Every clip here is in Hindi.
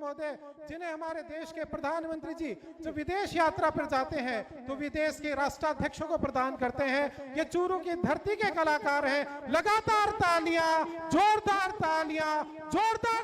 महोदय, जिन्हें हमारे देश के प्रधानमंत्री जी जब विदेश यात्रा पर जाते हैं तो विदेश के राष्ट्राध्यक्षों को प्रदान करते हैं। ये चूरू की धरती के कलाकार हैं। लगातार तालियां, जोरदार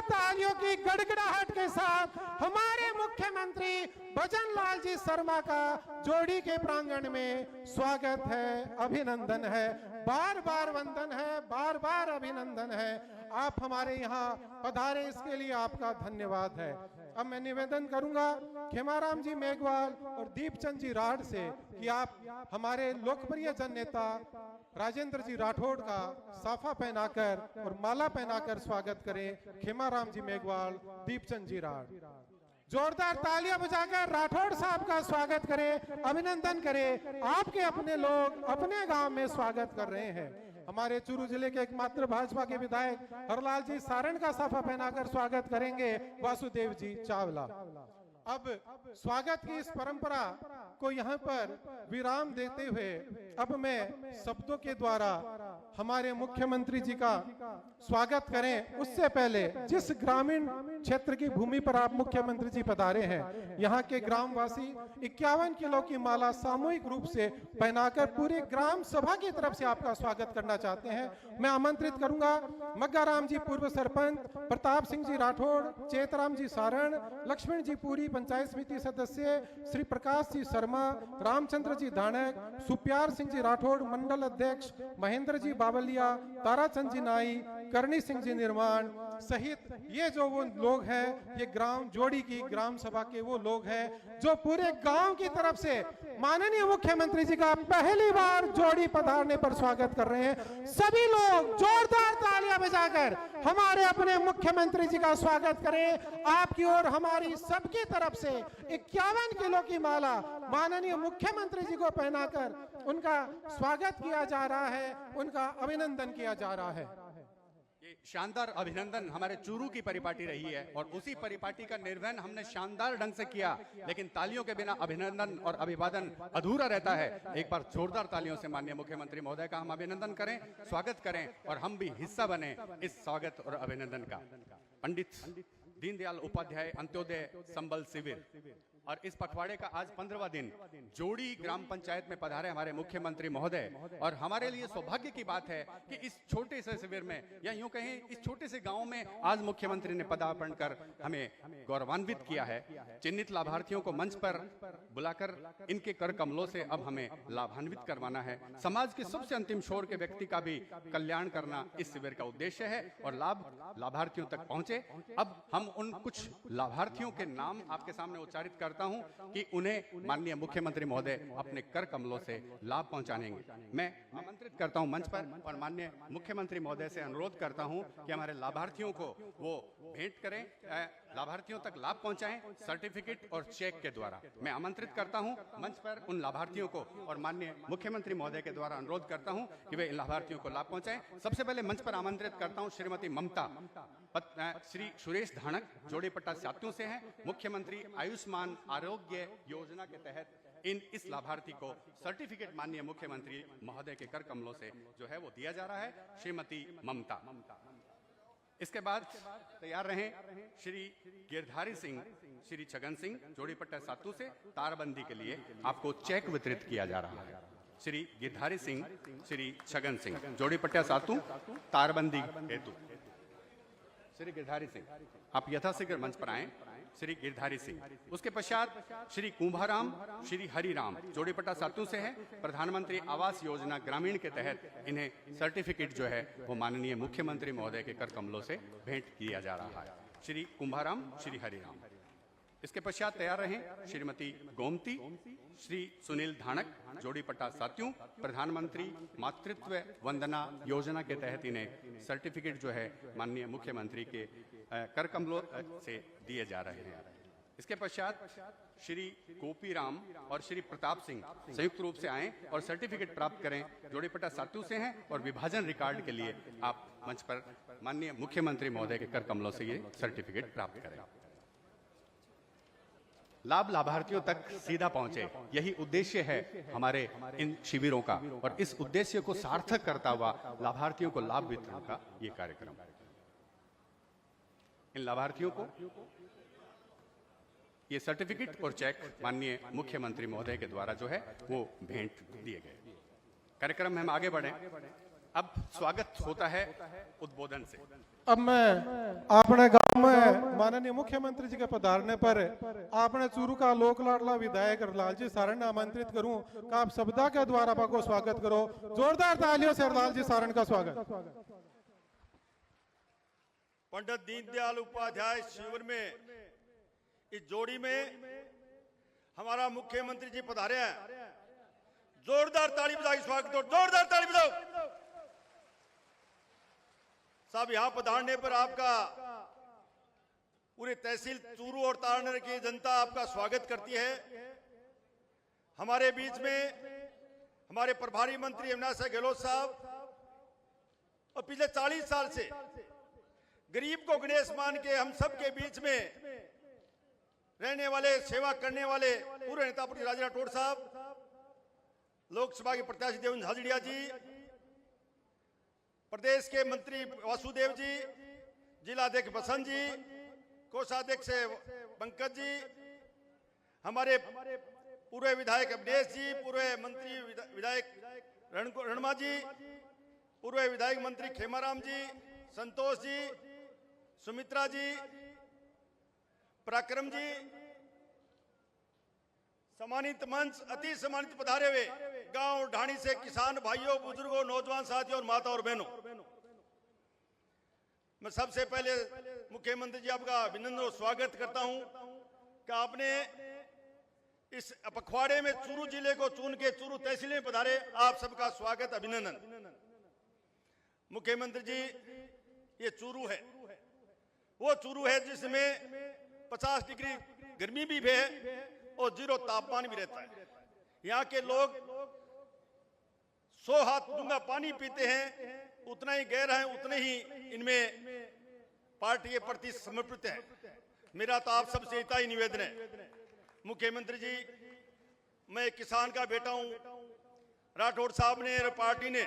तालियों की गड़गड़ाहट के साथ हमारे मुख्यमंत्री भजन लाल जी शर्मा का जोड़ी के प्रांगण में स्वागत है, अभिनंदन है, बार बार वंदन है, बार बार अभिनंदन है। आप हमारे यहाँ पधारे, इसके लिए आपका धन्यवाद है। अब मैं निवेदन करूंगा खेमाराम जी मेघवाल और दीपचंद जी राठ से कि आप हमारे लोकप्रिय जन नेता राजेंद्र जी राठौड़ का साफा पहनाकर और माला पहनाकर स्वागत करें। खेमाराम जी मेघवाल, दीपचंद जी राठ, जोरदार तालियां बजाकर राठौड़ साहब का स्वागत करें, अभिनंदन करें। आपके अपने लोग अपने गांव में स्वागत कर रहे हैं। हमारे चूरू जिले के एकमात्र भाजपा के विधायक हरलाल जी सारण का साफा पहनाकर स्वागत करेंगे वासुदेव जी चावला। अब स्वागत की इस परंपरा को यहाँ पर विराम देते हुए अब मैं शब्दों के द्वारा हमारे मुख्यमंत्री जी का स्वागत करें, उससे पहले जिस ग्रामीण क्षेत्र की भूमि पर आप मुख्यमंत्री जी पधारे हैं, यहाँ के ग्रामवासी 51 किलो की माला सामूहिक रूप से पहनाकर पूरे ग्राम सभा की तरफ से आपका स्वागत करना चाहते हैं। मैं आमंत्रित करूंगा मग्गाराम जी पूर्व सरपंच, प्रताप सिंह जी राठौड़, चेतराम जी सारण, लक्ष्मण जी पुरी पंचायत समिति सदस्य, श्री प्रकाश जी शर्मा, रामचंद्र जी धानक, सुप्यार सिंह जी राठौड़ मंडल अध्यक्ष, महेंद्र जी बावलिया, ताराचंद जी नाई, करणी सिंह जी निर्माण सहित ये जो वो लोग हैं, ये ग्राम जोड़ी की ग्राम सभा के वो लोग हैं जो पूरे गांव की तरफ से माननीय मुख्यमंत्री जी का पहली बार जोड़ी पधारने पर स्वागत कर रहे हैं। सभी लोग जोरदार तालियां बजाकर हमारे अपने मुख्यमंत्री जी का स्वागत करें। आपकी ओर हमारी सबकी तरफ से 51 किलो की माला माननीय मुख्यमंत्री जी को पहनाकर उनका स्वागत किया जा रहा है, उनका अभिनंदन किया जा रहा है। ये शानदार अभिनंदन हमारे चूरू की परिपाटी रही है और उसी परिपाटी का निर्वहन हमने शानदार ढंग से किया, लेकिन तालियों के बिना अभिनंदन और अभिवादन अधूरा रहता है। एक बार जोरदार तालियों से माननीय मुख्यमंत्री महोदय का हम अभिनंदन करें, स्वागत करें और हम भी हिस्सा बने इस स्वागत और अभिनंदन का। पंडित दीनदयाल उपाध्याय अंत्योदय संबल शिविर और इस पखवाड़े का आज 15वां दिन जोड़ी ग्राम पंचायत में पधारे हमारे मुख्यमंत्री महोदय। और हमारे लिए सौभाग्य की बात है कि इस छोटे से शिविर में या यूं कहें इस छोटे से गांव में आज मुख्यमंत्री ने पदार्पण कर हमें गौरवान्वित किया है। चिन्हित लाभार्थियों को मंच पर बुलाकर इनके कर कमलों से अब हमें लाभान्वित करवाना है। समाज के सबसे अंतिम छोर के व्यक्ति का भी कल्याण करना इस शिविर का उद्देश्य है और लाभ लाभार्थियों तक पहुंचे। अब हम उन कुछ लाभार्थियों के नाम आपके सामने उच्चारित करता हूं कि उन्हें माननीय मुख्यमंत्री महोदय अपने कर कमलों से लाभ पहुंचाएंगे। मैं आमंत्रित करता हूं मंच पर और माननीय मुख्यमंत्री महोदय से अनुरोध करता हूं कि हमारे लाभार्थियों को वो भेंट करें, लाभार्थियों तक लाभ पहुंचाएं सर्टिफिकेट और चेक के द्वारा। मैं आमंत्रित करता हूं मंच पर उन लाभार्थियों को और माननीय मुख्यमंत्री महोदय के द्वारा अनुरोध करता हूं कि वे इन लाभार्थियों को लाभ पहुंचाएं। सबसे पहले मंच पर आमंत्रित करता हूं श्रीमती ममता, श्री सुरेश धानक जोड़ीपट्टा सातू से हैं। मुख्यमंत्री आयुष्मान आरोग्य योजना के तहत इस लाभार्थी को सर्टिफिकेट माननीय मुख्यमंत्री महोदय के कर कमलों से जो है वो दिया जा रहा है, श्रीमती ममता। इसके बाद तैयार रहें श्री गिरधारी सिंह, श्री छगन सिंह जोड़ीपट्टा सातू से तारबंदी के लिए आपको चेक वितरित किया जा रहा है। श्री गिरधारी सिंह, श्री छगन सिंह जोड़ीपट्टा सातू तारबंदी हेतु। श्री गिरधारी सिंह आप यथाशीघ्र मंच पर आएं। श्री गिरधारी सिंह, उसके पश्चात श्री कुंभाराम, श्री हरिराम जोड़ीपट्टा सातू से हैं। प्रधानमंत्री आवास योजना ग्रामीण के तहत इन्हें सर्टिफिकेट जो है वो माननीय मुख्यमंत्री महोदय के कर कमलों से भेंट किया जा रहा है। श्री कुंभाराम, श्री हरिराम। इसके पश्चात तैयार रहें श्रीमती गोमती, श्री सुनील धानक जोड़ीपट्टा सात्यू। प्रधानमंत्री मातृत्व वंदना योजना के तहत इन्हें सर्टिफिकेट जो है माननीय मुख्यमंत्री के कर कमलों से दिए जा रहे हैं। इसके पश्चात श्री गोपीराम और श्री प्रताप सिंह संयुक्त रूप से आएं और सर्टिफिकेट प्राप्त करें। जोड़ीपट्टा सातू से हैं और विभाजन रिकॉर्ड के लिए आप मंच पर माननीय मुख्यमंत्री महोदय के कर कमलों से ये सर्टिफिकेट प्राप्त करें। लाभ लाभार्थियों तक सीधा पहुंचे, यही उद्देश्य है हमारे इन शिविरों का और इस उद्देश्य को सार्थक करता हुआ लाभार्थियों को लाभ वितरण का ये कार्यक्रम। इन लाभार्थियों को ये सर्टिफिकेट और चेक माननीय मुख्यमंत्री महोदय के द्वारा जो है वो भेंट दिए गए। कार्यक्रम में हम आगे बढ़े। अब स्वागत होता है उद्बोधन से। अब मैं अपने गांव में माननीय मुख्यमंत्री जी के पधारने पर अपने चूरू का लोक लाडला विधायक हरलाल जी सारण आमंत्रित करूं कि आप शब्दा के द्वारा आपको स्वागत करो। जोरदार तालियों से हरलाल जी सारण का स्वागत। पंडित दीनदयाल उपाध्याय शिविर में इस जोड़ी में हमारा मुख्यमंत्री जी पधारे हैं। जोरदार ताली बजाकर स्वागत करो, जोरदार ताली बजाओ। साहब यहां पधारने पर आपका पूरे तहसील चूरू और तारनेर की जनता आपका स्वागत करती है। हमारे बीच में हमारे प्रभारी मंत्री अविनाश गहलोत साहब और पिछले 40 साल से गरीब को गणेश मान के हम सब के बीच में रहने वाले, सेवा करने वाले पूर्व नेता राजा राठौड़ साहब, लोकसभा के प्रत्याशी देवेंद्र झाझड़िया जी, प्रदेश के मंत्री वासुदेव जी, जिला अध्यक्ष बसंत जी, कोषाध्यक्ष पंकज जी, हमारे पूर्व विधायक अवधेश जी, पूर्व मंत्री विधायक रणमा जी, पूर्व विधायक मंत्री खेमाराम जी, संतोष जी, सुमित्रा जी, पराक्रम जी, सम्मानित मंच, अति सम्मानित पधारे हुए गांव ढाणी से किसान भाइयों, बुजुर्गों, नौजवान साथियों और माता और बहनों, मैं सबसे पहले मुख्यमंत्री जी आपका अभिनंदन और स्वागत करता हूं कि आपने इस पखवाड़े में चूरू जिले को चुन के चूरू तहसील में पधारे। आप सबका स्वागत, अभिनंदन। मुख्यमंत्री जी, ये चूरू है, वो चूरू है जिसमें 50 डिग्री गर्मी भी है और 0 तापमान भी रहता है। यहाँ के लोग 100 हाथ डूंगा पानी पीते हैं, उतना ही गहरा है, उतने ही इनमें पार्टी के प्रति समर्पित है। मेरा तो आप सबसे इतना ही निवेदन है। मुख्यमंत्री जी, मैं किसान का बेटा हूं। राठौड़ साहब ने और पार्टी ने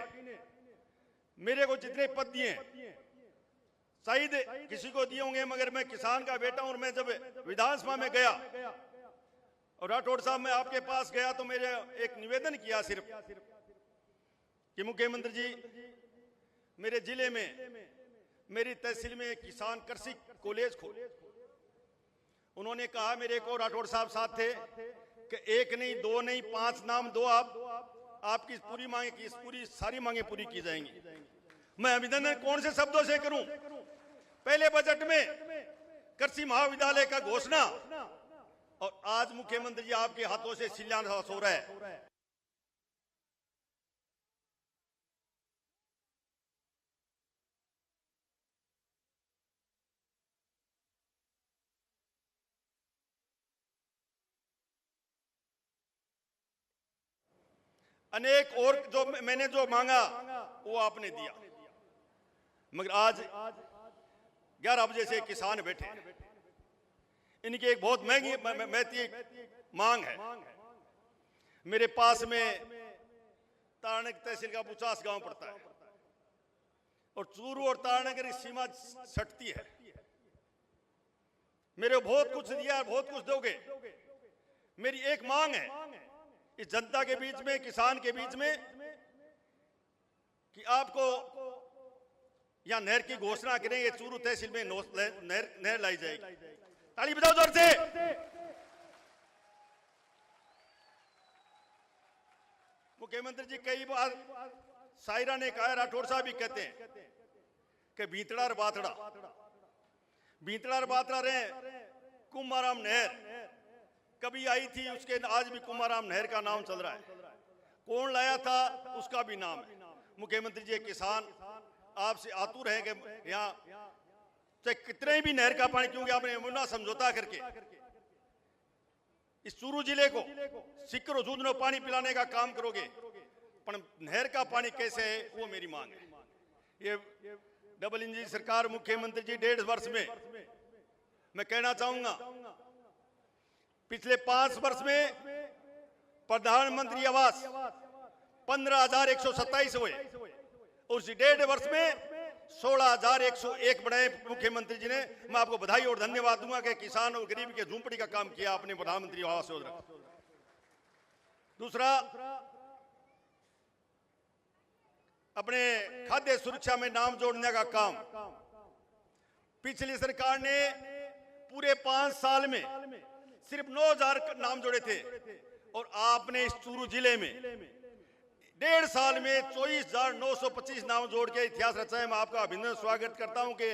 मेरे को जितने पद दिए शायद किसी को दिए होंगे, मगर मैं किसान का बेटा हूं। और मैं जब विधानसभा में गया और राठौड़ साहब मैं आपके पास गया तो मेरे एक निवेदन किया सिर्फ कि मुख्यमंत्री जी, मेरे जिले में, मेरी तहसील में किसान कृषि कॉलेज खोले। उन्होंने कहा मेरे को, राठौड़ साहब साथ थे, कि 1 नहीं 2 नहीं 5 नाम दो, आपकी पूरी मांगे की पूरी सारी मांगे पूरी की जाएंगी। मैं अभिनंदन कौन से शब्दों से करूं? पहले बजट में कृषि महाविद्यालय का घोषणा और आज मुख्यमंत्री जी आपके हाथों से शिलान्यास हो रहा है। अनेक और जो मैंने जो मांगा वो आपने दिया, मगर आज 11 बजे से किसान बैठे हैं। इनकी एक बहुत महंगी मांग है। मेरे पास में तारनेर तहसील का 50 गांव पड़ता है और चूरू और तारनेर की सीमा सटती है। मेरे बहुत कुछ दिया, बहुत कुछ दोगे। मेरी एक मांग है इस जनता के बीच में, किसान के बीच में, कि आपको यहां नहर की घोषणा करेंगे। चूरू तहसील में नहर लाई जाएगी। ताली बजाओ जोर से। मुख्यमंत्री जी, कई बार सायरा ने कहा, राठौड़ साहब भी कहते हैं कि भीतड़ा और बातड़ा, भीतड़ा और बातड़ा रहे। कुमाराम नहर कभी आई थी, उसके आज भी कुमाराम नहर का नाम चल रहा है। कौन लाया था उसका भी नाम है। मुख्यमंत्री जी, किसान आपसे आतुर है कि यहाँ चाहे कितने भी नहर का पानी, क्योंकि आपने यमुना समझौता करके इस चूरू जिले को सिक्कर दूध पानी पिलाने का काम करोगे, पर नहर का पानी कैसे है वो मेरी मांग है। ये डबल इंजन सरकार, मुख्यमंत्री जी 1.5 वर्ष में मैं कहना चाहूंगा, पिछले 5 वर्ष में प्रधानमंत्री आवास 15,127 हुए। उस 1.5 वर्ष में 16,101 बनाए मुख्यमंत्री जी ने। मैं आपको बधाई और धन्यवाद दूंगा कि किसान और गरीब के झूंपड़ी का काम किया आपने प्रधानमंत्री आवास योजना। दूसरा, अपने खाद्य सुरक्षा में नाम जोड़ने का काम पिछली सरकार ने पूरे 5 साल में सिर्फ 9,000 नाम जोड़े थे और आपने इस चूरू जिले में 1.5 साल में 24,925 नाम जोड़ के इतिहास रचा है। मैं आपका अभिनंदन स्वागत करता हूं कि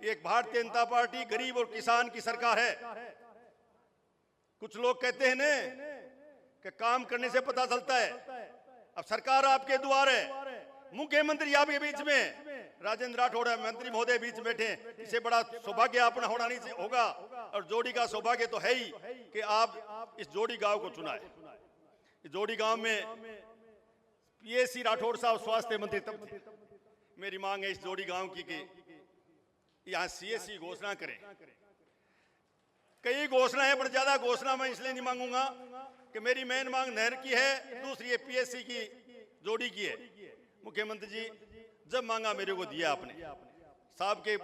एक भारतीय जनता पार्टी गरीब और किसान की सरकार है। कुछ लोग कहते हैं ना कि काम करने से पता चलता है। अब सरकार आपके द्वार है, मुख्यमंत्री आपके बीच में, राजेंद्र राठौड़ मंत्री महोदय बीच बैठे, इसे बड़ा सौभाग्य अपना होना नहीं होगा। और जोड़ी का सौभाग्य तो है ही कि आप इस जोड़ी गांव को चुना है। इस जोड़ी गांव में पीएसी राठौड़ साहब स्वास्थ्य मंत्री तब थे। मेरी मांग है इस जोड़ी गांव की कि यहाँ सीएससी घोषणा करें। कई घोषणा है पर ज्यादा घोषणा मैं इसलिए नहीं मांगूंगा कि मेरी मेन मांग नहर की है, दूसरी है पीएससी की जोड़ी की है। मुख्यमंत्री जी जब मांगा मेरे को दिया आपने। साहब के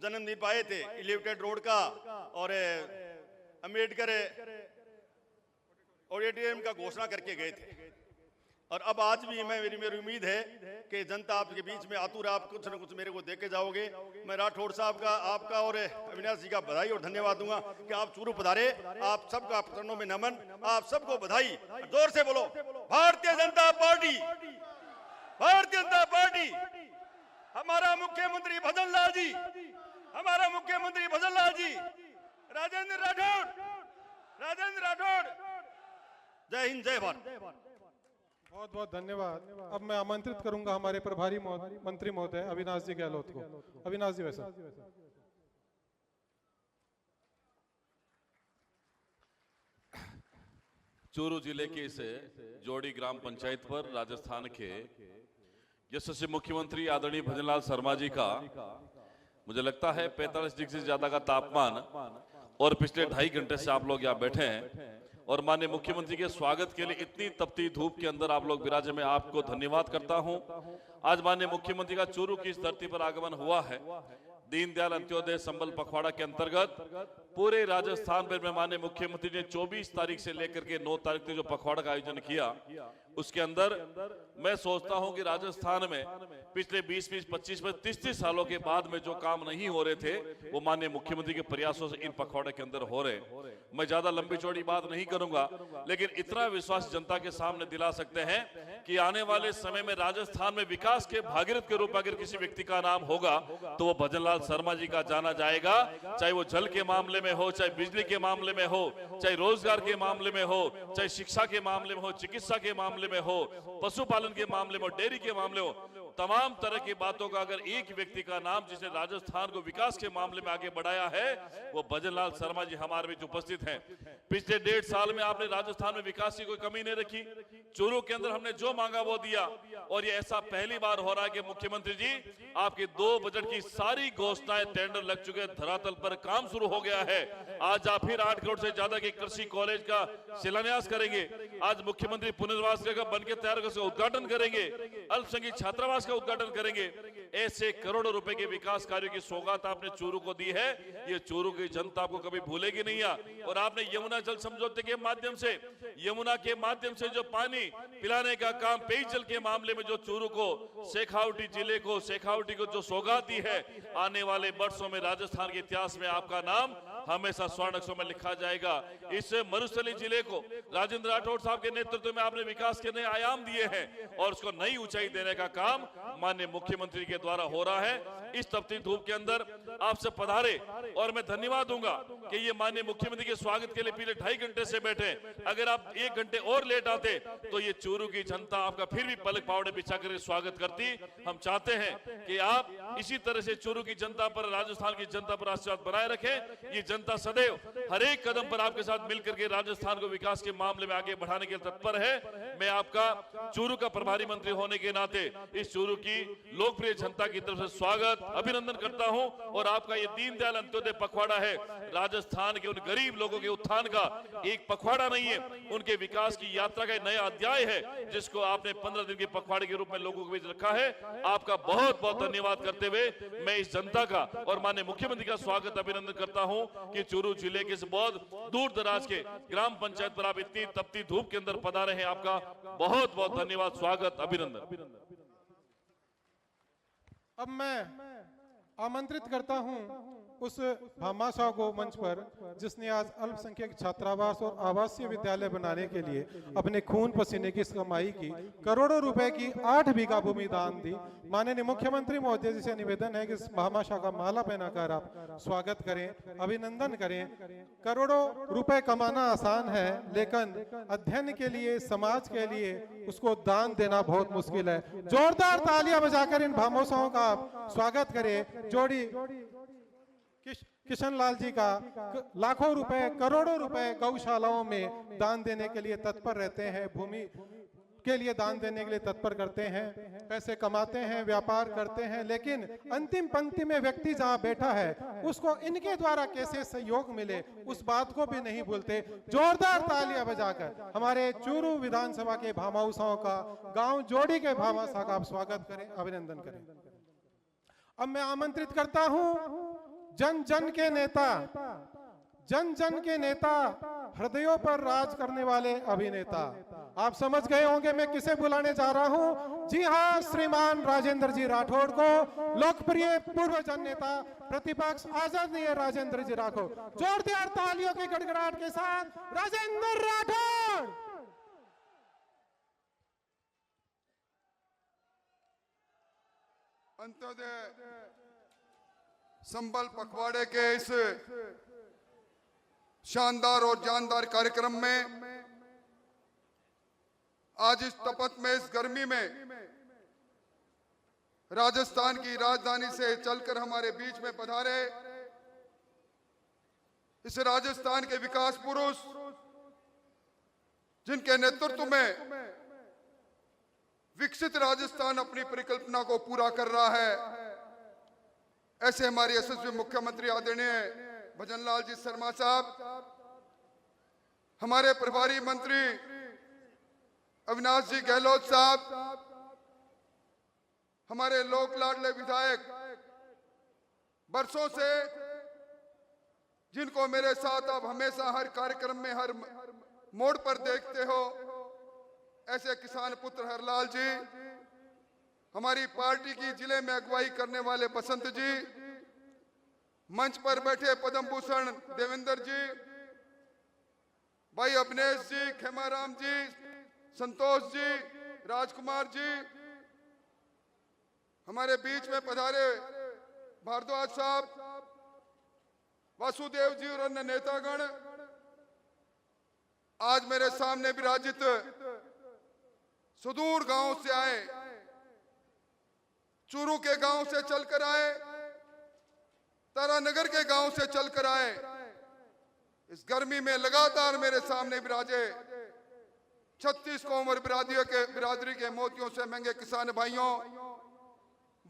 जन्मदिन पाए थे, एलिवेटेड रोड का और अम्बेडकर ऑडिटोरियम का घोषणा करके गए थे। और अब आज भी मेरी उम्मीद है कि जनता आपके बीच में आतुर, आप कुछ न कुछ मेरे को देके जाओगे। मैं राठौड़ साहब का, आपका और अविनाश जी का बधाई और धन्यवाद दूंगा कि आप चूरू पधारे। आप सबका चरणों में नमन, आप सबको बधाई। जोर से बोलो भारतीय जनता पार्टी, भारतीय जनता पार्टी। हमारा मुख्यमंत्री भजन लाल जी, हमारा मुख्यमंत्री भजन लाल जी, राजेंद्र राठौड़, राजेंद्र राठौड़। जय हिंद, जय भारत। बहुत बहुत धन्यवाद। अब मैं आमंत्रित करूंगा हमारे प्रभारी मंत्री महोदय अविनाश जी गहलोत को। अविनाश जी वैसा। चूरू जिले के इस जोड़ी ग्राम पंचायत पर राजस्थान के यशस्वी मुख्यमंत्री आदरणीय भजनलाल शर्मा जी का मुझे लगता है 45 डिग्री से ज्यादा का तापमान और पिछले 2.5 घंटे से आप लोग यहाँ बैठे हैं और माननीय मुख्यमंत्री के स्वागत के लिए इतनी तपती धूप के अंदर आप लोग विराजे। मैं आपको धन्यवाद करता हूं। आज माननीय मुख्यमंत्री का चूरू की इस धरती पर आगमन हुआ है। दीनदयाल अंत्योदय संबल पखवाड़ा के अंतर्गत पूरे राजस्थान भर में माननीय मुख्यमंत्री ने 24 तारीख से लेकर के 9 तारीख तक जो पखवाड़ा का आयोजन किया, उसके अंदर मैं सोचता हूं कि राजस्थान में पिछले 20-20, 25, 30 सालों के बाद में जो काम नहीं हो रहे थे वो माननीय मुख्यमंत्री के प्रयासों से इन पखवाड़े के अंदर हो रहे। मैं ज्यादा लंबी चौड़ी बात नहीं करूंगा, लेकिन इतना विश्वास जनता के सामने दिला सकते हैं कि आने वाले समय में राजस्थान में विकास के भागीरथ के रूप में अगर किसी व्यक्ति का नाम होगा तो वो भजनलाल शर्मा जी का जाना जाएगा। चाहे वो जल के मामले में हो, चाहे बिजली के मामले में हो, चाहे रोजगार के मामले में हो, चाहे शिक्षा के मामले में हो, चिकित्सा के मामले में हो, पशुपालन के मामले में हो, डेयरी के मामले हो, तमाम तरह की बातों का अगर एक व्यक्ति का नाम जिसने राजस्थान को विकास के मामले में आगे बढ़ाया है वो भजनलाल शर्मा जी हमारे बीच उपस्थित हैं। पिछले 1.5 साल में आपने राजस्थान में विकास की कोई कमी नहीं रखी। चूरू के अंदर हमने जो मांगा वो दिया और ये ऐसा पहली बार हो रहा है कि मुख्यमंत्री जी आपके 2 बजट की सारी घोषणाएं, टेंडर लग चुके, धरातल पर काम शुरू हो गया है। आज आप फिर 8 करोड़ से ज्यादा के कृषि कॉलेज का शिलान्यास करेंगे। आज मुख्यमंत्री पुनर्वास बन के तैयार कर उद्घाटन करेंगे, अल्पसंख्यक छात्रावास का उद्घाटन करेंगे। ऐसे करोड़ों रुपए के विकास कार्यों की सौगात आपने चूरू को दी है। ये चूरू की जनता आपको कभी भूलेगी नहीं है। और आपने यमुना जल समझौते के माध्यम से, यमुना के माध्यम से जो पानी पिलाने का काम, पेयजल के मामले में जो चूरू को, शेखावटी जिले को, शेखावटी को जो सौगात दी है, आने वाले वर्षों में राजस्थान के इतिहास में आपका नाम हमेशा स्वर्ण अक्षरों में लिखा जाएगा। इस मरुस्थली जिले को राजेंद्र राठौड़ साहब के नेतृत्व में आपने विकास के नए आयाम दिए हैं और उसको नई ऊंचाई देने का काम माननीय मुख्यमंत्री के द्वारा हो रहा है। इस तपती धूप के अंदर आपसे पधारे और मैं धन्यवाद दूंगा कि ये माननीय मुख्यमंत्री के स्वागत के लिए पिछले 2.5 घंटे से बैठे। अगर आप 1 घंटे और लेट आते तो ये चूरू की जनता आपका फिर भी पलक पावड़े बिछा कर स्वागत करती। हम चाहते हैं कि आप इसी तरह से चूरू की जनता पर, राजस्थान की जनता पर आशीर्वाद बनाए रखें। ये जनता सदैव हर एक कदम पर आपके साथ मिलकर के राजस्थान को विकास के मामले में आगे बढ़ाने के लिए तत्पर है। मैं आपका चूरू का प्रभारी मंत्री होने के नाते इस चूरू की लोकप्रिय जनता की तरफ से स्वागत अभिनंदन करता हूं। और आपका ये दीनदयाल अंत्योदय पखवाड़ा है, राजस्थान के उन गरीब लोगों के उत्थान का एक पखवाड़ा नहीं है, उनके विकास की यात्रा का एक नया अध्याय है, जिसको आपने 15 दिन के पखवाड़े के रूप में लोगों के बीच रखा है। आपका बहुत बहुत धन्यवाद करते हुए मैं इस जनता का और माननीय मुख्यमंत्री का स्वागत अभिनंदन करता हूं कि चूरू जिले के इस बहुत दूर दराज के ग्राम पंचायत पर आप इतनी तपती धूप के अंदर पधारे हैं। आपका बहुत बहुत धन्यवाद, स्वागत, अभिनंदन। अब मैं आमंत्रित करता हूं उस भामाशाह को मंच पर जिसने आज अल्पसंख्यक छात्रावास और आवासीय विद्यालय बनाने के लिए अपने खून पसीने की कमाई की करोड़ों रुपए की 8 बीघा भूमि दान दी। माननीय मुख्यमंत्री महोदय जी से निवेदन है कि इस भामाशाह का माला पहनाकर आप स्वागत करें, अभिनंदन करें। करोड़ों रुपए कमाना आसान है, लेकिन अध्ययन के लिए, समाज के लिए उसको दान देना बहुत मुश्किल है। जोरदार तालियां बजाकर इन भामाशाहों का स्वागत करें। जोड़ी किशन लाल जी का लाखों रुपए, करोड़ों रुपए गौशालाओं में दान देने के लिए तत्पर रहते हैं, भूमि के लिए दान देने के लिए तत्पर करते हैं, पैसे कमाते हैं, व्यापार करते हैं, लेकिन अंतिम पंक्ति में व्यक्ति जहां बैठा है उसको इनके द्वारा कैसे सहयोग मिले उस बात को भी नहीं भूलते। जोरदार तालियां बजाकर हमारे चूरू विधानसभा के भामाशाहों का, गांव जोड़ी के भामाशाह का आप स्वागत करें, अभिनंदन करें। अब मैं आमंत्रित करता हूं जन जन के नेता, जन जन के नेता, हृदयों पर राज करने वाले अभिनेता। आप समझ गए होंगे मैं किसे बुलाने जा रहा हूं। जी हां, श्रीमान राजेंद्र जी राठौड़ को, लोकप्रिय पूर्व जन नेता प्रतिपक्ष आदरणीय राजेंद्र जी राठौड़। जोरदार तालियों की गड़गड़ाहट के साथ राजेंद्र राठौड़। अंत्योदय संबल पखवाड़े के इस शानदार और जानदार कार्यक्रम में आज इस तपत में, इस गर्मी में राजस्थान की राजधानी से चलकर हमारे बीच में पधारे इस राजस्थान के विकास पुरुष, जिनके नेतृत्व में विकसित राजस्थान अपनी परिकल्पना को पूरा कर रहा है, ऐसे हमारे यशस्वी मुख्यमंत्री आदरणीय भजनलाल जी शर्मा साहब, हमारे प्रभारी मंत्री अविनाश जी गहलोत साहब, हमारे लोक लाडले विधायक बरसों से, जिनको मेरे साथ आप हमेशा हर कार्यक्रम में, हर मोड़ पर देखते हो, ऐसे किसान पुत्र हरलाल जी, हमारी पार्टी की जिले में अगुवाई करने वाले बसंत जी, मंच पर बैठे पद्म भूषण देवेंद्र जी, भाई अभिनेश जी, खेमाराम जी, संतोष जी, राजकुमार जी, हमारे बीच में पधारे भारद्वाज साहब, वासुदेव जी और अन्य नेतागण, आज मेरे सामने विराजित सुदूर गांव से आए, चूरू के गांव से चलकर आए, तारानगर के गांव से चलकर आए, इस गर्मी में लगातार मेरे सामने विराजे 36 कौम और बिरादरी के मोतियों से महंगे किसान भाइयों,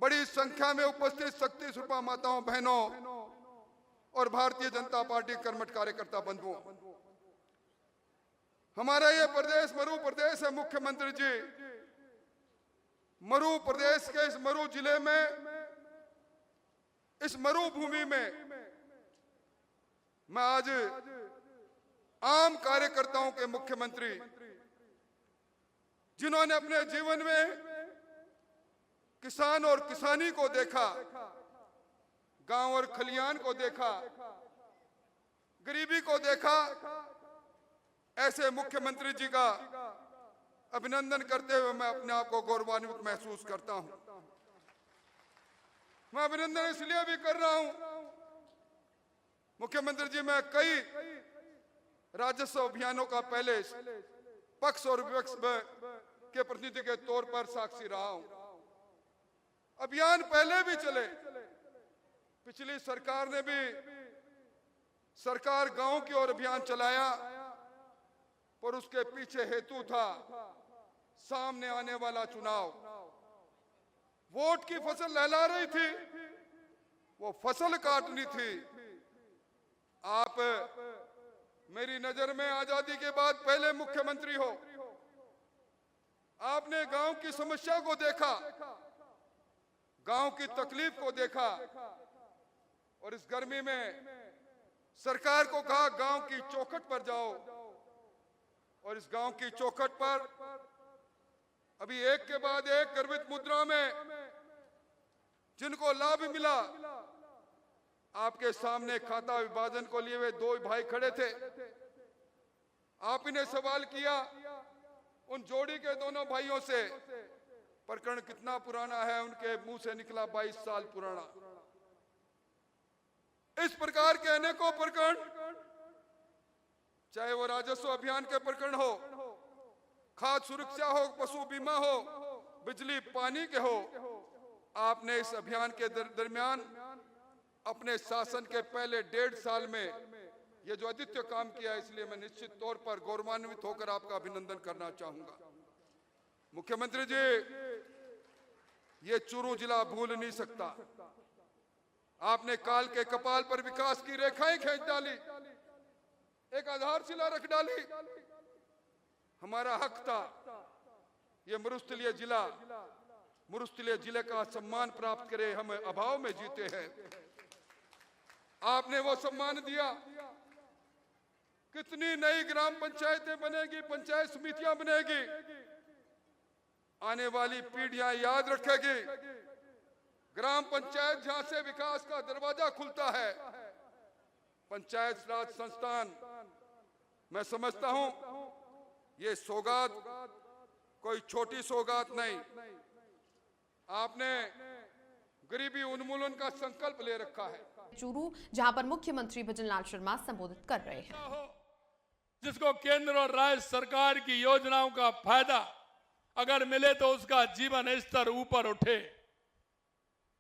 बड़ी संख्या में उपस्थित शक्ति स्वरूपा माताओं, बहनों और भारतीय जनता पार्टी कर्मठ कार्यकर्ता बंधुओं, हमारा ये प्रदेश मरु प्रदेश है। मुख्यमंत्री जी, मरु प्रदेश के इस मरु जिले में, इस मरु भूमि में मैं आज आम कार्यकर्ताओं के मुख्यमंत्री, जिन्होंने अपने जीवन में किसान और किसानी को देखा, गांव और खलियान को देखा, गरीबी को देखा, ऐसे मुख्यमंत्री जी का अभिनंदन करते हुए मैं अपने आप को गौरवान्वित महसूस करता हूं। मैं अभिनंदन इसलिए भी कर रहा हूं, मुख्यमंत्री जी, मैं कई राजस्व अभियानों का पहले पक्ष और विपक्ष के प्रतिनिधि के तौर पर साक्षी रहा हूं। अभियान पहले भी चले, पिछली सरकार ने भी सरकार गांव की ओर अभियान चलाया, पर उसके पीछे हेतु था सामने आने वाला चुनाव। वोट की फसल लहला रही थी, वो फसल काटनी थी। आप मेरी नजर में आजादी के बाद पहले मुख्यमंत्री हो। आपने गांव की समस्या को देखा, गांव की तकलीफ को देखा, और इस गर्मी में सरकार को कहा गांव की चौखट पर जाओ। और इस गांव की चौखट पर अभी एक के बाद एक गर्वित मुद्रा में जिनको लाभ मिला, आपके सामने खाता विभाजन को लिए हुए दो भाई खड़े थे। आप इन्हें सवाल किया उन जोड़ी के दोनों भाइयों से, प्रकरण कितना पुराना है? उनके मुंह से निकला 22 साल पुराना। इस प्रकार के अनेकों प्रकरण, चाहे वो राजस्व अभियान के प्रकरण हो, खाद्य सुरक्षा हो, पशु बीमा हो, बिजली पानी के हो, आपने इस अभियान के दरमियान अपने शासन के पहले 1.5 साल में ये जो अद्वितीय काम किया है, इसलिए मैं निश्चित तौर पर गौरवान्वित होकर आपका अभिनंदन करना चाहूंगा। मुख्यमंत्री जी, ये चूरू जिला भूल नहीं सकता। आपने काल के कपाल पर विकास की रेखाएं खींच डाली, एक आधारशिला रख डाली। हमारा हक था ये मरुस्थलीय जिले का सम्मान प्राप्त करे। हम अभाव में जीते हैं, आपने वो सम्मान दिया। कितनी नई ग्राम पंचायतें बनेगी, पंचायत समितियां बनेगी, आने वाली पीढ़ियां याद रखेगी। ग्राम पंचायत जहां से विकास का दरवाजा खुलता है, पंचायत राज संस्थान, मैं समझता हूं ये सौगात कोई छोटी सौगात नहीं। आपने गरीबी उन्मूलन का संकल्प ले रखा है। चूरू, जहां पर मुख्यमंत्री भजनलाल शर्मा संबोधित कर रहे हैं। जिसको केंद्र और राज्य सरकार की योजनाओं का फायदा अगर मिले तो उसका जीवन स्तर ऊपर उठे।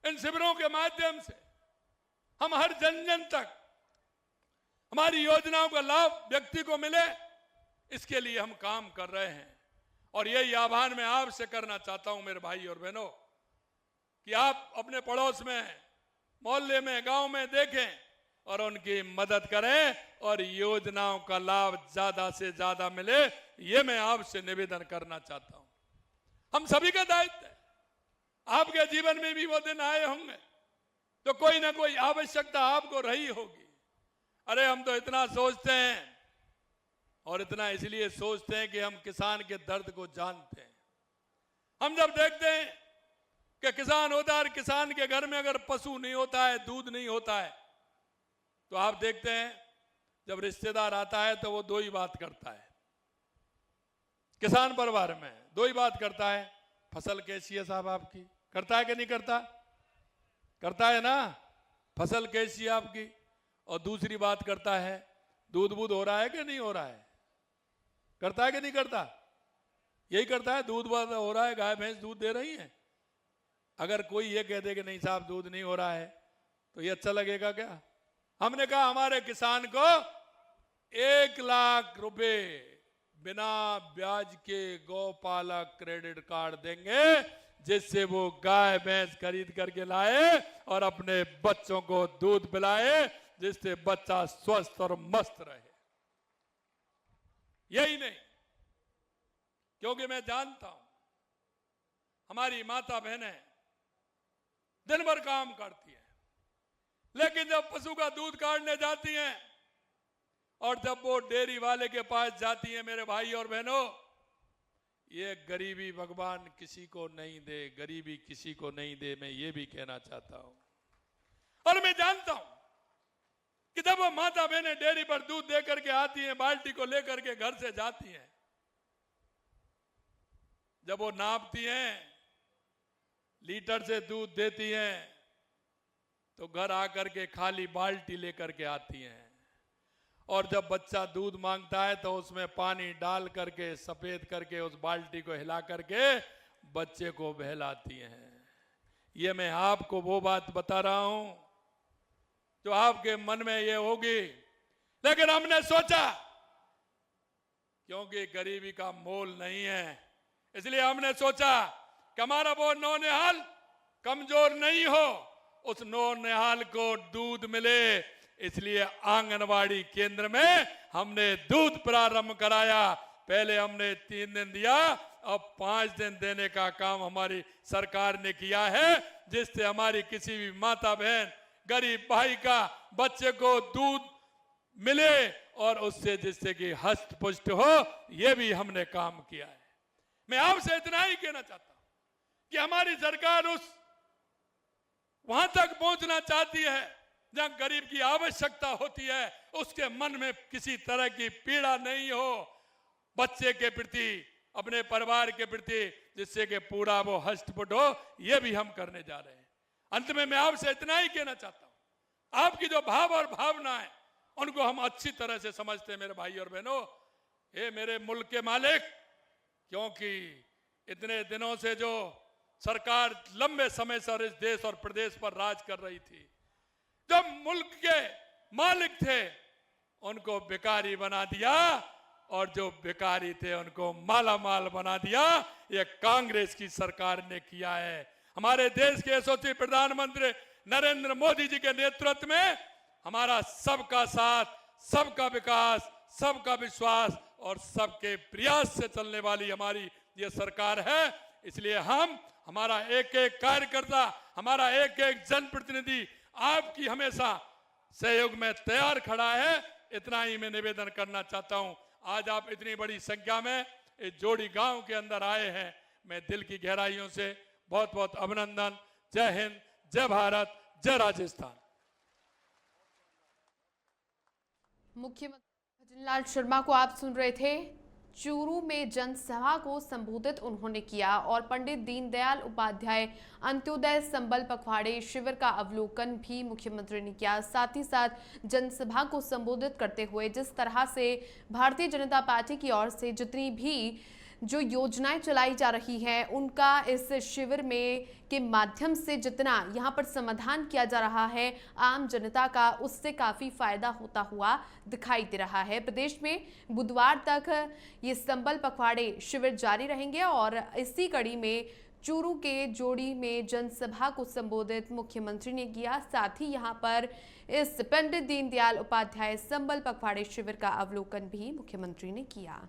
इन शिविरों के माध्यम से हम हर जन जन तक हमारी योजनाओं का लाभ व्यक्ति को मिले, इसके लिए हम काम कर रहे हैं। और यही आह्वान मैं आपसे करना चाहता हूं मेरे भाई और बहनों, कि आप अपने पड़ोस में, मोहल्ले में, गांव में देखें और उनकी मदद करें और योजनाओं का लाभ ज्यादा से ज्यादा मिले। ये मैं आपसे निवेदन करना चाहता हूं। हम सभी का दायित्व है। आपके जीवन में भी वो दिन आए होंगे तो कोई ना कोई आवश्यकता आपको रही होगी। अरे हम तो इतना सोचते हैं, और इतना इसलिए सोचते हैं कि हम किसान के दर्द को जानते हैं। हम जब देखते हैं कि किसान होता है और किसान के घर में अगर पशु नहीं होता है, दूध नहीं होता है, तो आप देखते हैं जब रिश्तेदार आता है तो वो दो ही बात करता है। किसान परिवार में दो ही बात करता है, फसल कैसी है साहब आपकी? करता है कि नहीं करता? करता है ना, फसल कैसी है आपकी? और दूसरी बात करता है, दूध बूध हो रहा है कि नहीं हो रहा है? करता है कि नहीं करता? यही करता है, दूध हो रहा है, गाय भैंस दूध दे रही है। अगर कोई ये कह दे कि नहीं साहब दूध नहीं हो रहा है, तो ये अच्छा लगेगा क्या? हमने कहा हमारे किसान को 1 लाख रुपए बिना ब्याज के गौपालक क्रेडिट कार्ड देंगे, जिससे वो गाय भैंस खरीद करके लाए और अपने बच्चों को दूध पिलाए, जिससे बच्चा स्वस्थ और मस्त रहे। यही नहीं, क्योंकि मैं जानता हूं हमारी माता बहनें दिन भर काम करती हैं, लेकिन जब पशु का दूध काटने जाती हैं और जब वो डेयरी वाले के पास जाती हैं, मेरे भाई और बहनों, ये गरीबी भगवान किसी को नहीं दे, गरीबी किसी को नहीं दे, मैं ये भी कहना चाहता हूं। और मैं जानता हूं कि जब वो माता बहनें डेयरी पर दूध दे करके आती हैं, बाल्टी को लेकर के घर से जाती हैं, जब वो नापती हैं, लीटर से दूध देती हैं, तो घर आकर के खाली बाल्टी लेकर के आती हैं। और जब बच्चा दूध मांगता है तो उसमें पानी डाल करके सफेद करके उस बाल्टी को हिला करके बच्चे को बहलाती हैं। ये मैं आपको वो बात बता रहा हूं जो आपके मन में ये होगी लेकिन हमने सोचा क्योंकि गरीबी का मोल नहीं है, इसलिए हमने सोचा कि हमारा वो नौनिहाल कमजोर नहीं हो, उस नौनिहाल को दूध मिले, इसलिए आंगनवाड़ी केंद्र में हमने दूध प्रारंभ कराया। पहले हमने 3 दिन दिया, अब 5 दिन देने का काम हमारी सरकार ने किया है, जिससे हमारी किसी भी माता बहन गरीब भाई का बच्चे को दूध मिले और उससे जिससे कि हष्ट पुष्ट हो, यह भी हमने काम किया है। मैं आपसे इतना ही कहना चाहता हूं कि हमारी सरकार वहां तक पहुंचना चाहती है जहां गरीब की आवश्यकता होती है, उसके मन में किसी तरह की पीड़ा नहीं हो बच्चे के प्रति, अपने परिवार के प्रति, जिससे कि पूरा वो हष्टपुष्ट हो। यह भी हम करने जा रहे हैं। अंत में मैं आपसे इतना ही कहना चाहता हूं, आपकी जो भाव और भावना है उनको हम अच्छी तरह से समझते हैं मेरे भाई और बहनों। ये मेरे मुल्क के मालिक, क्योंकि इतने दिनों से जो सरकार लंबे समय से इस देश और प्रदेश पर राज कर रही थी, जो मुल्क के मालिक थे उनको भिखारी बना दिया और जो भिखारी थे उनको माला माल बना दिया। ये कांग्रेस की सरकार ने किया है। हमारे देश के यशस्वी प्रधानमंत्री नरेंद्र मोदी जी के नेतृत्व में हमारा सबका साथ, सबका विकास, सबका विश्वास और सबके प्रयास से चलने वाली हमारी ये सरकार है। इसलिए हमारा एक एक कार्यकर्ता, हमारा एक एक जनप्रतिनिधि आपकी हमेशा सहयोग में तैयार खड़ा है। इतना ही मैं निवेदन करना चाहता हूं। आज आप इतनी बड़ी संख्या में इस जोड़ी गांव के अंदर आए हैं, मैं दिल की गहराइयों से बहुत बहुत अभिनंदन। जय हिंद, जय भारत, जय राजस्थान। मुख्यमंत्री भजनलाल शर्मा को आप सुन रहे थे। चूरू में जनसभा को संबोधित उन्होंने किया और पंडित दीनदयाल उपाध्याय अंत्योदय संबल पखवाड़े शिविर का अवलोकन भी मुख्यमंत्री ने किया। साथ ही साथ जनसभा को संबोधित करते हुए जिस तरह से भारतीय जनता पार्टी की ओर से जितनी भी जो योजनाएं चलाई जा रही हैं, उनका इस शिविर में के माध्यम से जितना यहाँ पर समाधान किया जा रहा है आम जनता का, उससे काफ़ी फायदा होता हुआ दिखाई दे रहा है। प्रदेश में बुधवार तक ये संबल पखवाड़े शिविर जारी रहेंगे और इसी कड़ी में चूरू के जोड़ी में जनसभा को संबोधित मुख्यमंत्री ने किया। साथ ही यहाँ पर इस पंडित दीनदयाल उपाध्याय संबल पखवाड़े शिविर का अवलोकन भी मुख्यमंत्री ने किया।